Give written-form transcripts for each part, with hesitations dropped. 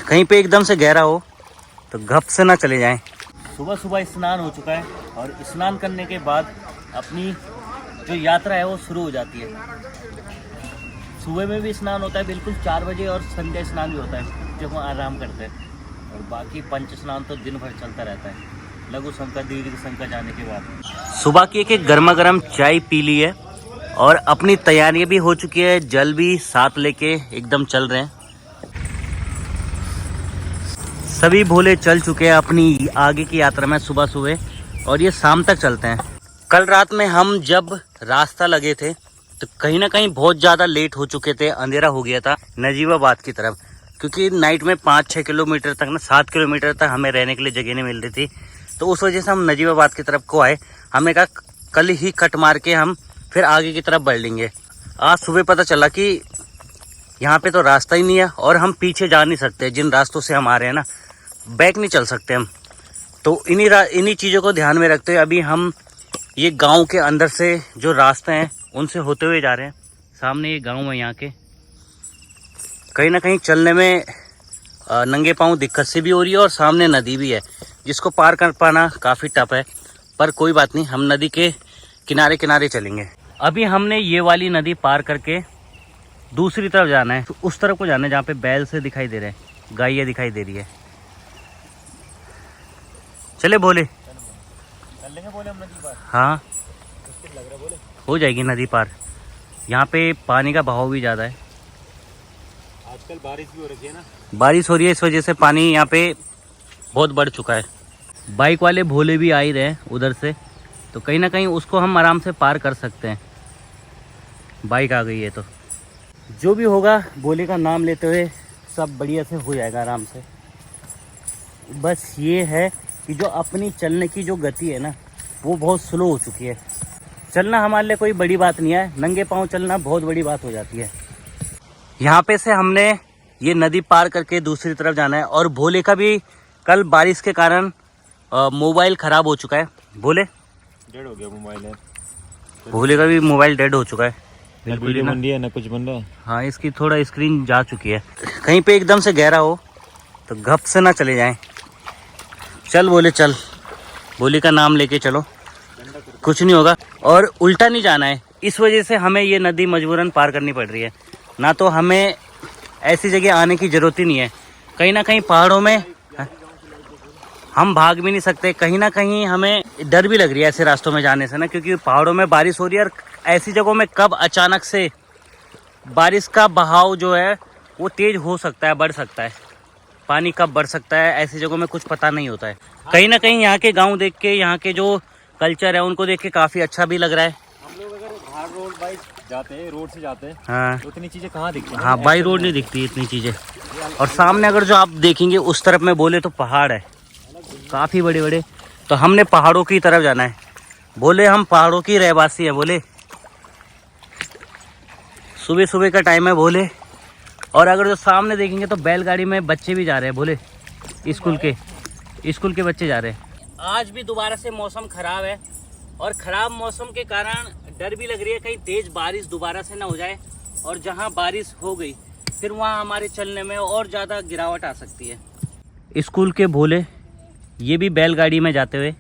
कहीं पे एकदम से गहरा हो तो घप से ना चले जाएं। सुबह सुबह स्नान हो चुका है और स्नान करने के बाद अपनी जो यात्रा है वो शुरू हो जाती है। सुबह में भी स्नान होता है बिल्कुल 4 बजे और संध्या स्नान भी होता है जब हम आराम करते हैं, और बाकी पंच स्नान तो दिन भर चलता रहता है लघु शंका दीर्घ शंका जाने के बाद। सुबह की एक गर्मा गर्म चाय पी ली है और अपनी तैयारियां भी हो चुकी है, जल भी साथ लेके एकदम चल रहे हैं। सभी भोले चल चुके हैं अपनी आगे की यात्रा में सुबह सुबह, और ये शाम तक चलते हैं। कल रात में हम जब रास्ता लगे थे तो कहीं ना कहीं बहुत ज़्यादा लेट हो चुके थे, अंधेरा हो गया था नजीबाबाद की तरफ, क्योंकि नाइट में 5-6 किलोमीटर तक ना 7 किलोमीटर तक हमें रहने के लिए जगह नहीं मिल रही थी। तो उस वजह से हम नजीबाबाद की तरफ को आए। हमने कहा कल ही कट मार के हम फिर आगे की तरफ बढ़ लेंगे। आज सुबह पता चला कि यहाँ पे तो रास्ता ही नहीं है और हम पीछे जा नहीं सकते। जिन रास्तों से हम आ रहे हैं ना, बैक नहीं चल सकते हम। तो इन्हीं चीज़ों को ध्यान में रखते हुए अभी हम ये गांव के अंदर से जो रास्ते हैं उनसे होते हुए जा रहे हैं। सामने ये गांव है यहाँ के। कहीं ना कहीं चलने में नंगे पाँव दिक्कत से भी हो रही है और सामने नदी भी है जिसको पार कर पाना काफ़ी टफ है, पर कोई बात नहीं, हम नदी के किनारे किनारे चलेंगे। अभी हमने ये वाली नदी पार करके दूसरी तरफ जाना है, तो उस तरफ को जाना है जहाँ पे बैल से दिखाई दे रहे हैं, गायें दिखाई दे रही है। चले बोले, चल लेंगे बोले हम नदी पार। हाँ लग रहा बोले हो जाएगी नदी पार। यहाँ पे पानी का बहाव भी ज़्यादा है, आजकल बारिश भी हो रही है ना, बारिश हो रही है, इस वजह से पानी यहाँ पे बहुत बढ़ चुका है। बाइक वाले भोले भी आ ही रहे उधर से, तो कहीं ना कहीं उसको हम आराम से पार कर सकते हैं। बाइक आ गई है तो जो भी होगा भोले का नाम लेते हुए सब बढ़िया से हो जाएगा आराम से। बस ये है कि जो अपनी चलने की जो गति है ना वो बहुत स्लो हो चुकी है। चलना हमारे लिए कोई बड़ी बात नहीं है, नंगे पाँव चलना बहुत बड़ी बात हो जाती है। यहाँ पे से हमने ये नदी पार करके दूसरी तरफ जाना है, और भोले का भी कल बारिश के कारण मोबाइल ख़राब हो चुका है। भोले डेड हो गया मोबाइल है, भोले का भी मोबाइल डेड हो चुका है बिल्कुल बन रही है ना कुछ बन रहा है। हाँ, इसकी थोड़ा स्क्रीन जा चुकी है। कहीं पे एकदम से गहरा हो तो घप से ना चले जाएं। चल बोले चल, भोले का नाम लेके चलो, कुछ नहीं होगा। और उल्टा नहीं जाना है, इस वजह से हमें ये नदी मजबूरन पार करनी पड़ रही है, ना तो हमें ऐसी जगह आने की ज़रूरत ही नहीं है। कहीं ना कहीं पहाड़ों में हम भाग भी नहीं सकते, कहीं ना कहीं हमें डर भी लग रही है ऐसे रास्तों में जाने से ना, क्योंकि पहाड़ों में बारिश हो रही है और ऐसी जगहों में कब अचानक से बारिश का बहाव जो है वो तेज़ हो सकता है, बढ़ सकता है, पानी कब बढ़ सकता है, ऐसी जगहों में कुछ पता नहीं होता है। कहीं ना कहीं यहाँ के गाँव देख के, यहाँ के जो कल्चर है उनको देख के काफ़ी अच्छा भी लग रहा है। हम लोग अगर बाहर रोड बाइक जाते हैं, रोड से जाते हैं, हाँ तो इतनी चीज़ें कहाँ दिखती हैं? हाँ, बाई रोड नहीं दिखती इतनी चीज़ें। और सामने अगर जो आप देखेंगे उस तरफ में बोले तो पहाड़ है काफ़ी बड़े बड़े, तो हमने पहाड़ों की तरफ जाना है। बोले हम पहाड़ों की रहवासी हैं बोले। सुबह सुबह का टाइम है बोले, और अगर जो सामने देखेंगे तो बैलगाड़ी में बच्चे भी जा रहे हैं बोले, स्कूल के बच्चे जा रहे हैं। आज भी दोबारा से मौसम ख़राब है, और ख़राब मौसम के कारण डर भी लग रही है कहीं तेज़ बारिश दोबारा से ना हो जाए, और जहां बारिश हो गई फिर वहां हमारे चलने में और ज़्यादा गिरावट आ सकती है। स्कूल के भोले ये भी बैलगाड़ी में जाते हुए।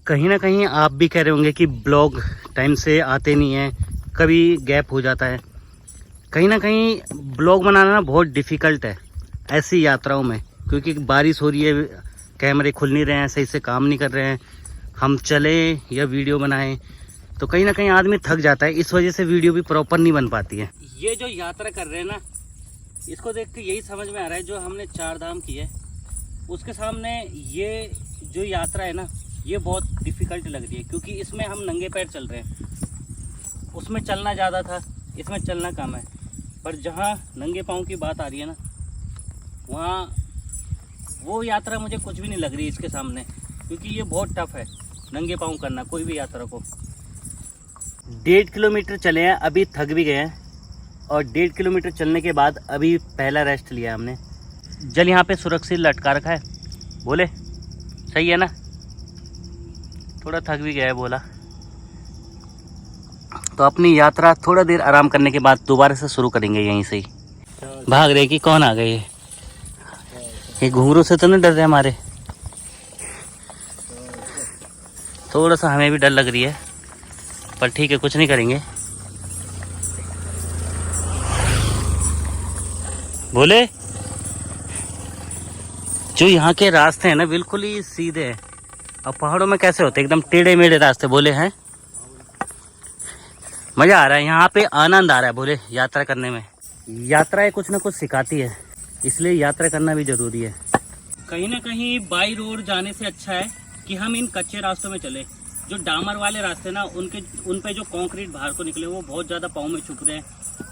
कहीं ना कहीं आप भी कह रहे होंगे कि ब्लॉग टाइम से आते नहीं हैं, कभी गैप हो जाता है। कहीं ना कहीं ब्लॉग बनाना ना बहुत डिफ़िकल्ट है ऐसी यात्राओं में, क्योंकि बारिश हो रही है, कैमरे खुल नहीं रहे हैं, सही से काम नहीं कर रहे हैं, हम चले या वीडियो बनाएं तो कहीं ना कहीं आदमी थक जाता है, इस वजह से वीडियो भी प्रॉपर नहीं बन पाती है। ये जो यात्रा कर रहे हैं ना, इसको देख के यही समझ में आ रहा है जो हमने 4 धाम की है उसके सामने ये जो यात्रा है ना ये बहुत डिफ़िकल्ट लग रही है, क्योंकि इसमें हम नंगे पैर चल रहे हैं। उसमें चलना ज़्यादा था, इसमें चलना कम है, पर जहाँ नंगे पाँव की बात आ रही है ना वहाँ वो यात्रा मुझे कुछ भी नहीं लग रही इसके सामने, क्योंकि ये बहुत टफ है नंगे पाँव करना कोई भी यात्रा को। 1.5 किलोमीटर चले हैं, अभी थक भी गए हैं, और 1.5 किलोमीटर चलने के बाद अभी पहला रेस्ट लिया हमने। जल यहाँ पे सुरक्षित लटका रखा है बोले, सही है ना। थोड़ा थक भी गया है बोला, तो अपनी यात्रा थोड़ा देर आराम करने के बाद दोबारा से शुरू करेंगे यहीं से ही। भाग रहे कि कौन आ गए, ये घुंघरू से तो नहीं डर रहे हमारे? थोड़ा सा हमें भी डर लग रही है, पर ठीक है, कुछ नहीं करेंगे। बोले जो यहाँ के रास्ते हैं ना बिल्कुल ही सीधे हैं, और पहाड़ों में कैसे होते एकदम टेढ़े मेढ़े रास्ते बोले हैं। मजा आ रहा है यहाँ पे, आनंद आ रहा है बोले यात्रा करने में। यात्राएं कुछ ना कुछ सिखाती है, इसलिए यात्रा करना भी जरूरी है। कहीं ना कहीं बाई रोड जाने से अच्छा है कि हम इन कच्चे रास्तों में चले। जो डामर वाले रास्ते ना उन पे जो कंक्रीट बाहर को निकले वो बहुत ज़्यादा पाँव में चुभ रहे हैं,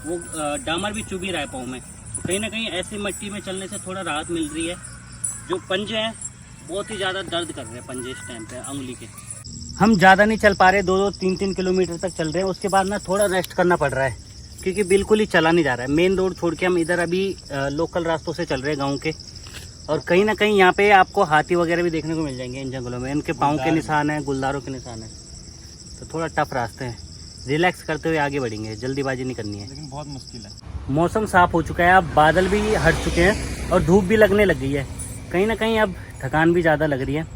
वो डामर भी चुभ ही रहा है पाँव में। कहीं ना कहीं ऐसी मिट्टी में चलने से थोड़ा राहत मिल रही है। जो पंजे हैं बहुत ही ज़्यादा दर्द कर रहे हैं पंजे इस टाइम पे अंगुली के। हम ज़्यादा नहीं चल पा रहे, 2-3 किलोमीटर तक चल रहे हैं, उसके बाद ना थोड़ा रेस्ट करना पड़ रहा है क्योंकि बिल्कुल ही चला नहीं जा रहा है। मेन रोड छोड़ के हम इधर अभी लोकल रास्तों से चल रहे हैं गाँव के, और कहीं ना कहीं यहाँ पे आपको हाथी वगैरह भी देखने को मिल जाएंगे इन जंगलों में। इनके पाँव के निशान हैं, गुलदारों के निशान हैं, तो थोड़ा टफ रास्ते हैं। रिलैक्स करते हुए आगे बढ़ेंगे, जल्दीबाजी नहीं करनी है, लेकिन बहुत मुश्किल है। मौसम साफ हो चुका है, अब बादल भी हट चुके हैं और धूप भी लगने लग गई है। कहीं ना कहीं अब थकान भी ज़्यादा लग रही है।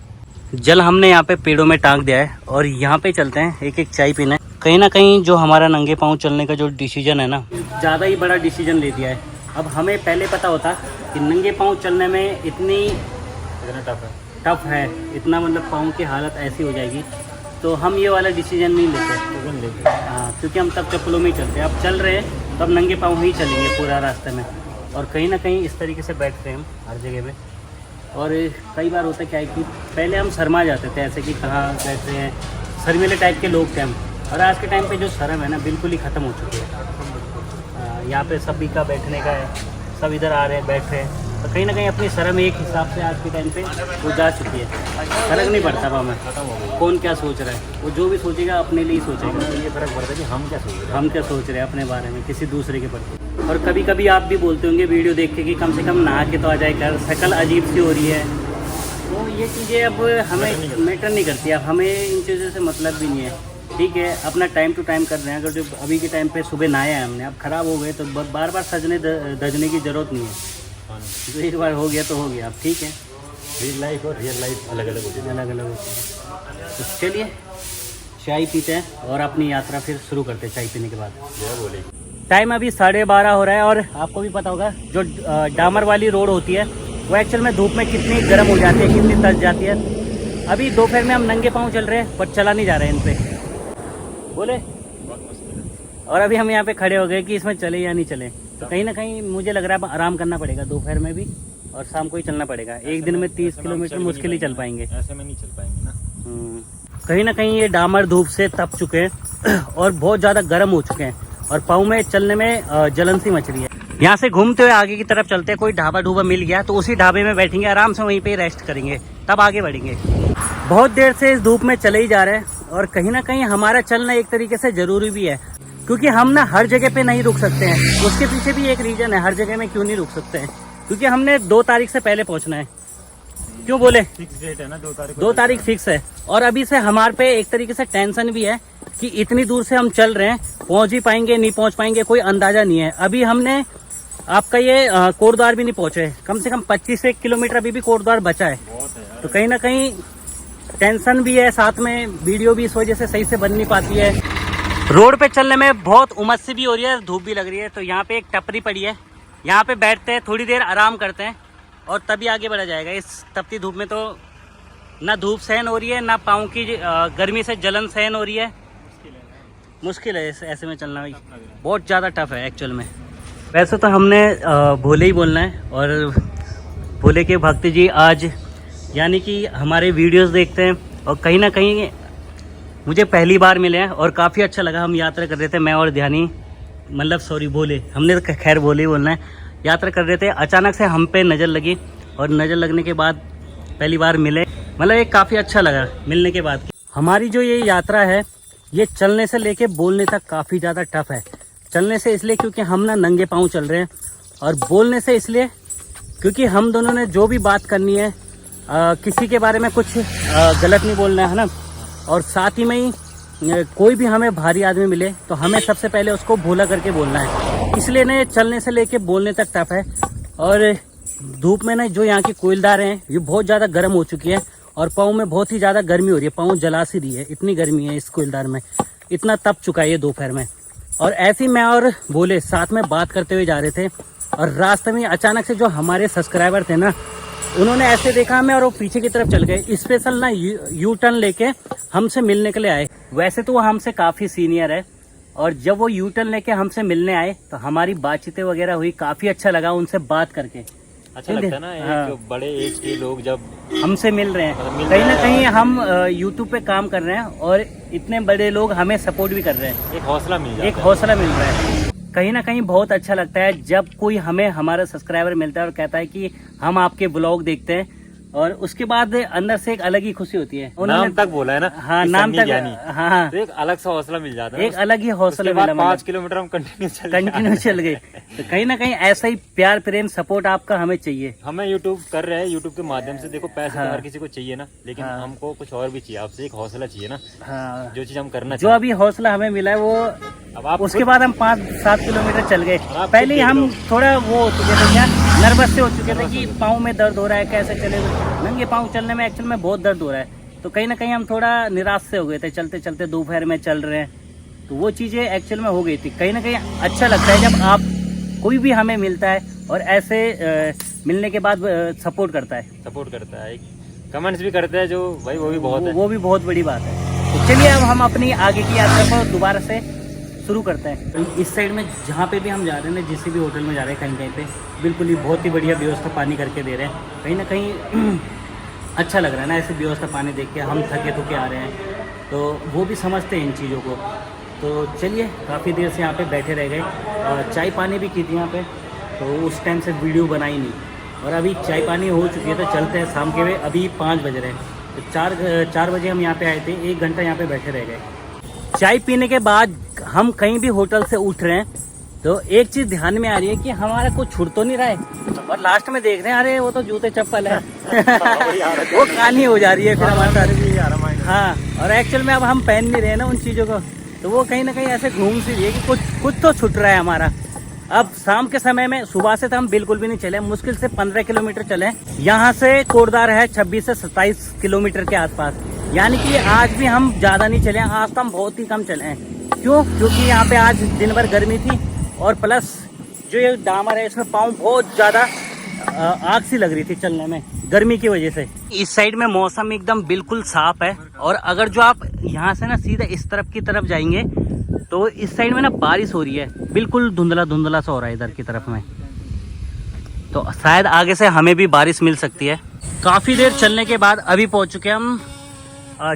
जल हमने यहाँ पे पेड़ों में टांग दिया है और यहाँ पे चलते हैं एक एक चाय पीने। कहीं ना कहीं जो हमारा नंगे पाँव चलने का जो डिसीजन है ना, ज़्यादा ही बड़ा डिसीजन ले दिया है। अब हमें पहले पता होता कि नंगे पाँव चलने में इतना टफ है, इतना मतलब पाँव की हालत ऐसी हो जाएगी, तो हम ये वाला डिसीजन नहीं लेते। हाँ, क्योंकि हम तब चप्पलों में ही चलते हैं। अब चल रहे हैं तब नंगे पाँव ही चलेंगे पूरा रास्ते में। और कहीं ना कहीं इस तरीके से बैठते हैं हम हर जगह पे। और कई बार होता क्या है कि पहले हम शर्मा जाते थे ऐसे कि कहाँ बैठते हैं, शर्मीले टाइप के लोग थे हम, और आज के टाइम पे जो शर्म है ना बिल्कुल ही ख़त्म हो चुकी है। यहाँ पे सभी का बैठने का है, सब इधर आ रहे हैं, बैठ रहे हैं, तो कहीं ना कहीं अपनी शर्म एक हिसाब से आज के टाइम पे वो जा चुकी है। फर्क नहीं पड़ता हमें कौन क्या सोच रहा है, वो जो भी सोचेगा अपने लिए ही सोचेगा। ये फर्क पड़ता है कि हम क्या सोच रहे हैं अपने बारे में, किसी दूसरे के प्रति। और कभी कभी आप भी बोलते होंगे वीडियो देख के कि कम से कम नहा के तो आ जाए कर, शक्ल अजीब सी हो रही है। तो ये चीज़ें अब हमें मैटर नहीं करती, अब हमें इन चीज़ों से मतलब भी नहीं है। ठीक है, अपना टाइम टू टाइम कर रहे हैं। अगर जो अभी के टाइम पे सुबह नहाया है हमने, अब ख़राब हो गए तो बार बार सजने धजने की ज़रूरत नहीं है। तो एक बार हो गया तो हो गया, अब ठीक है। रियल लाइफ और रियल लाइफ अलग अलग होती है, अलग अलग होती है। तो चलिए चाय पीते हैं और अपनी यात्रा फिर शुरू करते हैं। चाय पीने के बाद बोले टाइम अभी 12:30 हो रहा है, और आपको भी पता होगा जो डामर वाली रोड होती है वो एक्चुअल में धूप में कितनी गर्म हो जाती है, कितनी तज जाती है। अभी दोपहर में हम नंगे पाँव चल रहे हैं, पर चला नहीं जा रहा है इन पे बोले। और अभी हम यहाँ पे खड़े हो गए कि इसमें चले या नहीं चले। तो कहीं ना कहीं मुझे लग रहा है आराम करना पड़ेगा दोपहर में भी, और शाम को ही चलना पड़ेगा। एक दिन में 30 किलोमीटर मुश्किल ही चल पाएंगे, ऐसे में नहीं चल पाएंगे ना। कहीं ना कहीं ये डामर धूप से तप चुके हैं और बहुत ज़्यादा गर्म हो चुके हैं, और पाँव में चलने में जलन सी मच रही है। यहाँ से घूमते हुए आगे की तरफ चलते हैं। कोई ढाबा ढूबा मिल गया तो उसी ढाबे में बैठेंगे, आराम से वहीं पे रेस्ट करेंगे, तब आगे बढ़ेंगे। बहुत देर से इस धूप में चले ही जा रहे हैं, और कहीं ना कहीं हमारा चलना एक तरीके से ज़रूरी भी है, क्योंकि हम ना हर जगह पे नहीं रुक सकते हैं। उसके पीछे भी एक रीज़न है, हर जगह में क्यों नहीं रुक सकते हैं, क्योंकि हमने 2 तारीख से पहले पहुँचना है। क्यों बोले? फिक्स डेट है ना, 2 तारीख फिक्स है। और अभी से हमारे पे एक तरीके से टेंशन भी है कि इतनी दूर से हम चल रहे हैं, पहुंच ही पाएंगे नहीं पहुंच पाएंगे कोई अंदाजा नहीं है। अभी हमने आपका ये कोटद्वार भी नहीं पहुंचे, कम से कम 25 किलोमीटर अभी भी कोटद्वार बचा है। तो कहीं ना कहीं टेंशन भी है, साथ में वीडियो भी इस वजह से सही से बन नहीं पाती है। रोड पे चलने में बहुत उमस सी भी हो रही है, धूप भी लग रही है। तो यहाँ पे एक टपरी पड़ी है, यहाँ पे बैठते हैं, थोड़ी देर आराम करते हैं और तभी आगे बढ़ा जाएगा। इस तपती धूप में तो ना धूप सहन हो रही है, ना पाँव की गर्मी से जलन सहन हो रही है। मुश्किल है ऐसे में चलना भाई, बहुत ज़्यादा टफ है एक्चुअल में। वैसे तो हमने भोले ही बोलना है, और भोले के भक्त जी आज यानी कि हमारे वीडियोस देखते हैं, और कहीं ना कहीं मुझे पहली बार मिले हैं और काफ़ी अच्छा लगा। हम यात्रा कर रहे थे, मैं और ध्यानी, मतलब सॉरी भोले, हमने तो खैर भोले ही बोलना है। यात्रा कर रहे थे, अचानक से हम पे नज़र लगी, और नज़र लगने के बाद पहली बार मिले, मतलब ये काफ़ी अच्छा लगा मिलने के बाद। हमारी जो ये यात्रा है ये चलने से लेके बोलने तक काफ़ी ज़्यादा टफ है। चलने से इसलिए क्योंकि हम ना नंगे पाँव चल रहे हैं, और बोलने से इसलिए क्योंकि हम दोनों ने जो भी बात करनी है किसी के बारे में कुछ गलत नहीं बोलना है ना। और साथ ही में ही कोई भी हमें भारी आदमी मिले तो हमें सबसे पहले उसको भोला करके बोलना है। इसलिए ना चलने से लेके बोलने तक टफ है। और धूप में ना जो यहाँ की कोयलदार हैं ये बहुत ज़्यादा गर्म हो चुकी है और पाँव में बहुत ही ज़्यादा गर्मी हो रही है, पाँव जला सी रही है, इतनी गर्मी है इस कोयलदार में, इतना तप चुका है ये दोपहर में। और ऐसे ही मैं और बोले साथ में बात करते हुए जा रहे थे और रास्ते में अचानक से जो हमारे सब्सक्राइबर थे ना, उन्होंने ऐसे देखा हमें और वो पीछे की तरफ चल गए। स्पेशल ना यू टर्न लेके हमसे मिलने के लिए आए। वैसे तो वो हमसे काफ़ी सीनियर है और जब वो यू टर्न लेके हमसे मिलने आए तो हमारी बातचीतें वगैरह हुई, काफ़ी अच्छा लगा उनसे बात करके। अच्छा लगता है ना, एक बड़े एज के लोग जब हमसे मिल रहे हैं, कहीं ना कहीं हम यूट्यूब पे काम कर रहे हैं और इतने बड़े लोग हमें सपोर्ट भी कर रहे हैं, एक हौसला मिल जाता है। एक हौसला मिल रहा है। कहीं ना कहीं बहुत अच्छा लगता है जब कोई हमें हमारा सब्सक्राइबर मिलता है और कहता है कि हम आपके ब्लॉग देखते हैं, और उसके बाद अंदर से एक अलग ही खुशी होती है। नाम तक बोला है ना, हाँ नाम तक, हाँ तो एक अलग सा हौसला मिल जाता है, एक अलग ही हौसला मिला। 5 किलोमीटर हम कंटिन्यू चल गए। तो कहीं ना कहीं ऐसा ही प्यार प्रेम सपोर्ट आपका हमें चाहिए। हमें यूट्यूब कर रहे हैं, यूट्यूब के माध्यम से देखो पैसे तो हर किसी को चाहिए ना, लेकिन हमको कुछ और भी चाहिए, आपसे एक हौसला चाहिए ना। हाँ, जो चीज हम करना जो अभी हौसला हमें मिला है वो, अब आप उसके बाद हम 5-7 किलोमीटर चल गए। पहले ही हम थोड़ा वो हो चुके थे, क्या नर्वस से हो चुके थे कि पाँव में दर्द हो रहा है, कैसे चले। नंगे पाँव चलने में एक्चुअल में बहुत दर्द हो रहा है, तो कहीं ना कहीं हम थोड़ा निराश से हो गए थे। चलते चलते दोपहर में चल रहे हैं तो वो चीज़ें एक्चुअल में हो गई थी। कहीं ना कहीं अच्छा लगता है जब आप कोई भी हमें मिलता है और ऐसे मिलने के बाद सपोर्ट करता है, कमेंट्स भी करते हैं, जो भाई वो भी बहुत है, वो भी बहुत बड़ी बात है। तो चलिए अब हम अपनी आगे की यात्रा को दोबारा से शुरू करते हैं। इस साइड में जहाँ पे भी हम जा रहे हैं, जिस भी होटल में जा रहे हैं, कहीं कहीं पे बिल्कुल ही बहुत ही बढ़िया व्यवस्था पानी करके दे रहे हैं। कहीं ना कहीं अच्छा लग रहा है ना ऐसी व्यवस्था पानी देख के। हम थके थके आ रहे हैं तो वो भी समझते हैं इन चीज़ों को। तो चलिए, काफ़ी देर से यहाँ पे बैठे रह गए और चाय पानी भी की थी यहाँ पे, तो उस टाइम से वीडियो बनाई नहीं। और अभी चाय पानी हो चुकी है तो चलते हैं शाम के। अभी 5 बज रहे हैं, तो 4 बजे हम यहाँ पे आए थे, 1 घंटा यहाँ पे बैठे रह गए। चाय पीने के बाद हम कहीं भी होटल से उठ रहे हैं तो एक चीज़ ध्यान में आ रही है कि हमारा कुछ छुट तो नहीं रहा है, और लास्ट में देख रहे हैं अरे वो तो जूते चप्पल है वो कहानी हो जा रही है फिर हमारे साथ। हाँ, और एक्चुअल में अब हम पहन नहीं रहे हैं ना उन चीज़ों को, तो वो कहीं ना कहीं ऐसे घूम सी रही है कि कुछ तो छुट रहा है हमारा। अब शाम के समय में, सुबह से तो हम बिल्कुल भी नहीं चले, मुश्किल से 15 किलोमीटर चले। यहाँ से कोटद्वार है 26 से 27 किलोमीटर के आसपास, यानी कि आज भी हम ज़्यादा नहीं चले, आज तो हम बहुत ही कम चले हैं। क्यों? क्योंकि यहाँ पे आज दिन भर गर्मी थी और प्लस जो ये डामर है इसमें पाँव बहुत ज़्यादा आग सी लग रही थी चलने में, गर्मी की वजह से। इस साइड में मौसम एकदम बिल्कुल साफ है, और अगर जो आप यहाँ से ना सीधा इस तरफ की तरफ जाएंगे तो इस साइड में ना बारिश हो रही है, बिल्कुल धुंधला धुंधला सा हो रहा है इधर की तरफ में, तो शायद आगे से हमें भी बारिश मिल सकती है। काफ़ी देर चलने के बाद अभी पहुँच चुके हैं हम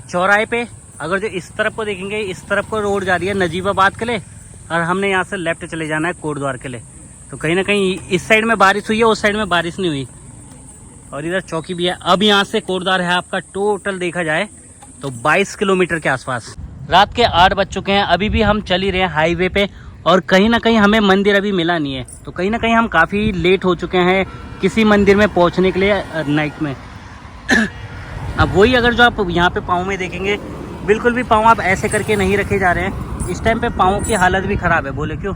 चौराहे पे। अगर जो इस तरफ को देखेंगे, इस तरफ को रोड जा रही है नजीबाबाद के लिए, और हमने यहाँ से लेफ्ट चले जाना है कोटद्वार के लिए। तो कहीं ना कहीं इस साइड में बारिश हुई है, उस साइड में बारिश नहीं हुई, और इधर चौकी भी है। अब यहाँ से कोटद्वार है आपका टोटल देखा जाए तो 22 किलोमीटर के आसपास। रात के 8 बज चुके हैं, अभी भी हम चल ही रहे हैं हाईवे पे, और कहीं ना कहीं हमें मंदिर अभी मिला नहीं है, तो कहीं ना कहीं हम काफ़ी लेट हो चुके हैं किसी मंदिर में पहुँचने के लिए नाइट में। अब वही, अगर जो आप यहाँ पे पाँव में देखेंगे, बिल्कुल भी पाँव आप ऐसे करके नहीं रखे जा रहे हैं। इस टाइम पे पाँव की हालत भी ख़राब है। बोले क्यों?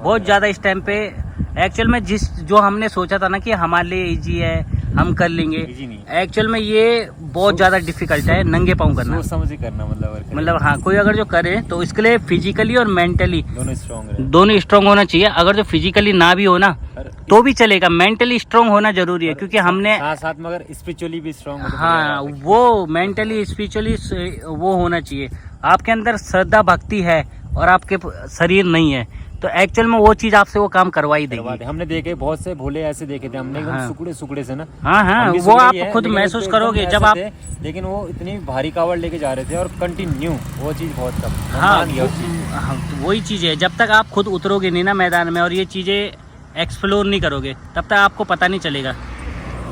बहुत ज़्यादा इस टाइम पे एक्चुअल में जो हमने सोचा था ना कि हमारे लिए इजी है, हम कर लेंगे, एक्चुअल में ये बहुत ज़्यादा डिफिकल्ट है नंगे पाँव करना। सोच समझ ही करना, मतलब हाँ, कोई अगर जो करे तो इसके लिए फिजिकली और मेंटली दोनों स्ट्रॉन्ग होना चाहिए। अगर जो फिजिकली ना भी हो ना तो भी चलेगा, मेंटली स्ट्रॉन्ग होना जरूरी है, क्योंकि हमने साथ में अगर स्पिरिचुअली भी स्ट्रॉन्ग हो, हाँ, वो मेंटली स्पिरिचुअली वो होना चाहिए। आपके अंदर श्रद्धा भक्ति है और आपके शरीर नहीं है, तो एक्चुअल में वो चीज आपसे वो काम करवाई देगी। हमने देखे बहुत से भोले ऐसे देखे थे हमने, हाँ। सुकड़े सुकड़े से ना। हाँ, वो आप खुद महसूस करोगे जब आप, लेकिन वो इतनी भारी कावड़ लेके जा रहे थे और कंटिन्यू, वो चीज बहुत कम। हाँ, वही चीज है, जब तक आप खुद उतरोगे नहीं ना मैदान में और ये चीजें एक्सप्लोर नहीं करोगे, तब तक आपको पता नहीं चलेगा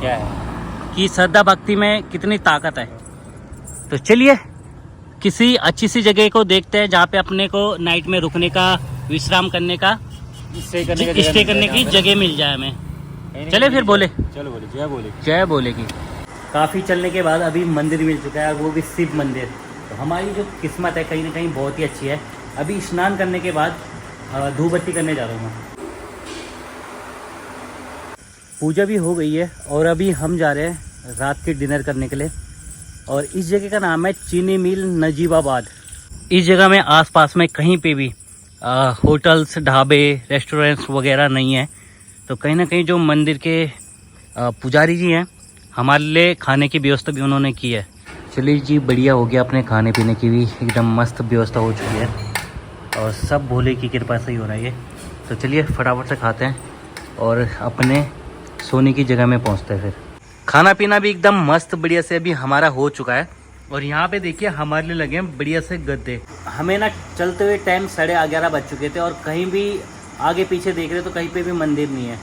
क्या है कि श्रद्धा भक्ति में कितनी ताकत है। तो चलिए किसी अच्छी सी जगह को देखते हैं जहाँ पे अपने को नाइट में रुकने का, विश्राम करने का, स्टे करने की जगह मिल जाए हमें। चले फिर बोले, चलो बोले, जय बोले की। काफ़ी चलने के बाद अभी मंदिर मिल चुका है, और वो भी शिव मंदिर। तो हमारी जो किस्मत है कहीं ना कहीं बहुत ही अच्छी है। अभी स्नान करने के बाद धूप बत्ती करने जा रहा हूँ मैं। पूजा भी हो गई है और अभी हम जा रहे हैं रात के डिनर करने के लिए। और इस जगह का नाम है चीनी मिल नजीबाबाद। इस जगह में आसपास में कहीं पे भी होटल्स, ढाबे, रेस्टोरेंट्स वगैरह नहीं है। तो कहीं ना कहीं जो मंदिर के पुजारी जी हैं, हमारे लिए खाने की व्यवस्था भी उन्होंने की है। चलिए जी, बढ़िया हो गया, अपने खाने पीने की भी एकदम मस्त व्यवस्था हो चुकी है और सब भोले की कृपा से ही हो रहा है ये। तो चलिए फटाफट से खाते हैं और अपने सोने की जगह में पहुंचते हैं। फिर खाना पीना भी एकदम मस्त बढ़िया से अभी हमारा हो चुका है। और यहाँ पे देखिए हमारे लिए लगे हैं बढ़िया से गद्दे। हमें ना चलते हुए टाइम 11:30 बज चुके थे और कहीं भी आगे पीछे देख रहे तो कहीं पे भी मंदिर नहीं है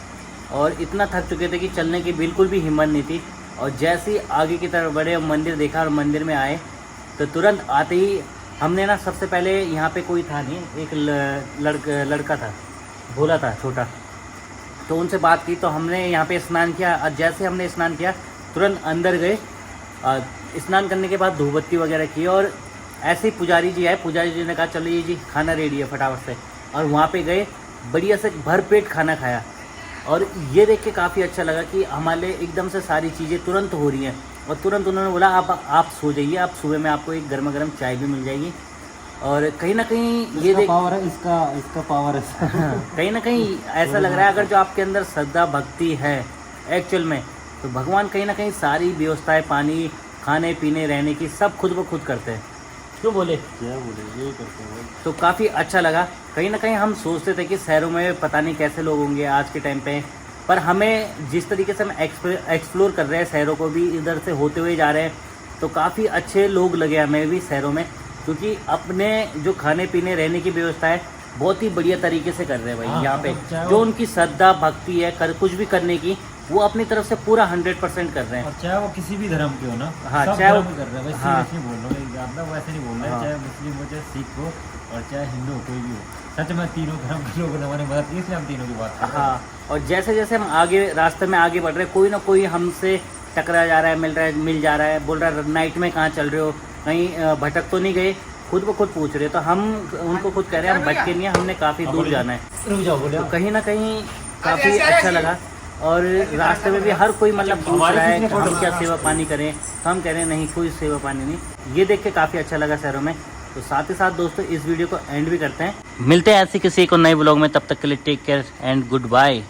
और इतना थक चुके थे कि चलने की बिल्कुल भी हिम्मत नहीं थी। और जैसे ही आगे की तरफ बढ़े मंदिर देखा और मंदिर में आए तो तुरंत आते ही हमने ना सबसे पहले यहाँ पे कोई था नहीं, एक लड़का था, भोला था छोटा, तो उनसे बात की। तो हमने यहाँ पे स्नान किया और जैसे हमने स्नान किया तुरंत अंदर गए। स्नान करने के बाद धूप बत्ती वगैरह की और ऐसे ही पुजारी जी आए। पुजारी जी ने कहा चलिए जी खाना रेडी है फटाफट से, और वहाँ पे गए, बढ़िया से भरपेट खाना खाया। और ये देख के काफ़ी अच्छा लगा कि हमारे एकदम से सारी चीज़ें तुरंत हो रही हैं। और तुरंत उन्होंने बोला आप सो जाइए, आप सुबह में आपको एक गर्मा गर्म चाय भी मिल जाएगी। और कहीं ना कहीं ये देख पावर है, इसका पावर है। कहीं ना कहीं ऐसा लग रहा है अगर जो आपके अंदर श्रद्धा भक्ति है एक्चुअल में, तो भगवान कहीं ना कहीं सारी व्यवस्थाएं, पानी, खाने पीने, रहने की सब खुद ब खुद करते हैं। क्यों बोले? क्या बोले, यही करते हैं। तो काफ़ी अच्छा लगा। कहीं ना कहीं हम सोचते थे कि शहरों में पता नहीं कैसे लोग होंगे आज के टाइम पे, पर हमें जिस तरीके से हम एक्सप्लोर कर रहे हैं शहरों को भी, इधर से होते हुए जा रहे हैं, तो काफ़ी अच्छे लोग लगे हमें भी शहरों में, क्योंकि अपने जो खाने पीने रहने की व्यवस्था है बहुत ही बढ़िया तरीके से कर रहे हैं भाई। यहाँ पे जो उनकी श्रद्धा भक्ति है कुछ भी करने की, वो अपनी तरफ से पूरा 100% कर रहे हैं। और चाहे वो किसी भी धर्म के हो ना, हाँ, सब चाहे वो धर्म कर रहे हैं। वैसे हाँ, नहीं बोल रहा हूँ, मतलब वैसे नहीं बोल रहे हैं। हाँ, चाहे मुस्लिम हो, चाहे सिख हो और चाहे हिंदू हो, कोई भी हो, सच में तीनों धर्म के लोगों ने हमारी मदद की, इसलिए हम तीनों की बात कर रहे हैं। हाँ। और जैसे जैसे हम आगे रास्ते में आगे बढ़ रहे हैं, कोई ना कोई हमसे टकरा जा रहा है, मिल जा रहा है, बोल रहा है नाइट में कहाँ चल रहे हो, कहीं भटक तो नहीं गए, खुद ब खुद पूछ रहे। तो हम उनको खुद कह रहे हैं हम भटके नहीं है, हमने काफ़ी दूर जाना है। तो कहीं ना कहीं काफ़ी अच्छा लगा। और रास्ते में भी हर कोई मतलब पूछ रहा है कि हम क्या सेवा पानी करें, तो हम कह रहे हैं नहीं, कोई सेवा पानी नहीं। ये देख के काफ़ी अच्छा लगा शहरों में। तो साथ ही साथ दोस्तों इस वीडियो को एंड भी करते हैं। मिलते हैं ऐसे किसी को नए ब्लॉग में, तब तक के लिए take care and good bye.